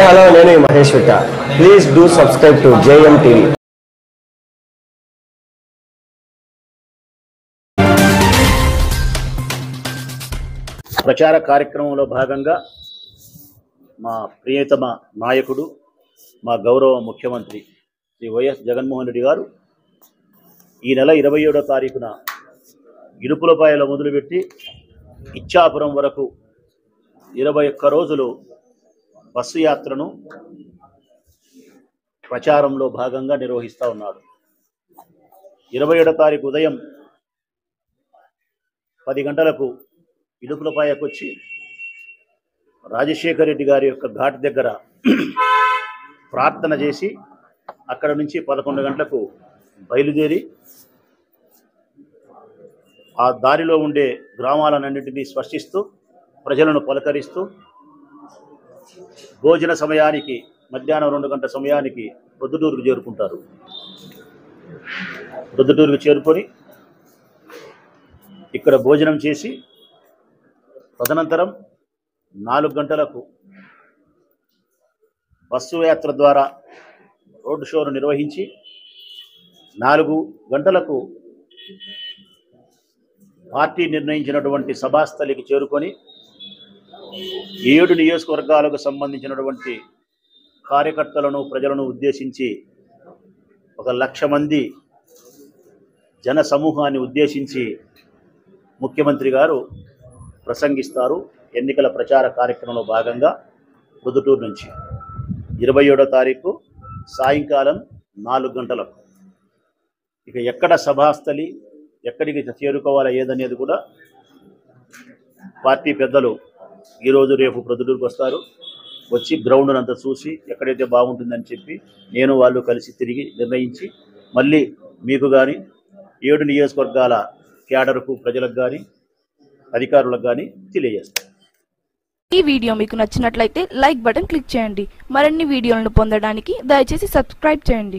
Hi hello నేను Mahesh Vitta. Please do subscribe to JM TV. ప్రచార కార్యక్రమంలో భాగంగా మా ప్రియతమ నాయకుడు మా గౌరవ ముఖ్యమంత్రి శ్రీ వైఎస్ జగన్మోహన్ రెడ్డి గారు ఈ నెల 27వ తారీఖున ఇడుపులపాయలో మొదలుపెట్టి ఇచ్చాపురం వరకు 21 రోజులు బస్సు యాత్రను ప్రచారంలో భాగంగా నిర్వహిస్తూ ఉన్నాడు. 27వ తారీఖు ఉదయం 10 గంటలకు ఇడుపులపాయకు వచ్చి రాజశేఖర్ రెడ్డి గారి యొక్క ఘాట్ దగ్గర ప్రార్థన చేసి అక్కడ నుంచి 11 గంటలకు బయలుదేరి ఆ దారిలో ఉండే గ్రామాలన్నింటినీ స్పర్శిస్తూ ప్రజలను పలకరిస్తూ భోజన సమయానికి మధ్యాహ్నం 2 గంటల సమయానికి ప్రొద్దుటూరుకు చేరుకుంటారు. ప్రొద్దుటూరుకు చేరుకొని ఇక్కడ భోజనం చేసి తదనంతరం 4 గంటలకు బస్సు యాత్ర ద్వారా రోడ్డు షోను నిర్వహించి 4 గంటలకు పార్టీ నిర్ణయించినటువంటి సభాస్థలికి చేరుకొని 7 నియోజకవర్గాలకు సంబంధించినటువంటి కార్యకర్తలను ప్రజలను ఉద్దేశించి 1,00,000 మంది జన సమూహాన్ని ఉద్దేశించి ముఖ్యమంత్రి గారు ప్రసంగిస్తారు. ఎన్నికల ప్రచార కార్యక్రమంలో భాగంగా ప్రొద్దుటూరు నుంచి 27వ తారీఖు సాయంకాలం 4 గంటలకు ఇక ఎక్కడ సభాస్థలి ఎక్కడికి చేరుకోవాలా ఏదనేది కూడా పార్టీ పెద్దలు ఈరోజు రేపు ప్రొద్దుటూరుకు వస్తారు. వచ్చి గ్రౌండ్ అంతా చూసి ఎక్కడైతే బాగుంటుందని చెప్పి నేను వాళ్ళు కలిసి తిరిగి నిర్ణయించి మళ్ళీ మీకు కానీ 7 నియోజకవర్గాల క్యాడర్కు ప్రజలకు కానీ అధికారులకు కానీ తెలియజేస్తాను. ఈ వీడియో మీకు నచ్చినట్లయితే లైక్ బటన్ క్లిక్ చేయండి. మరిన్ని వీడియోలను పొందడానికి దయచేసి సబ్స్క్రైబ్ చేయండి.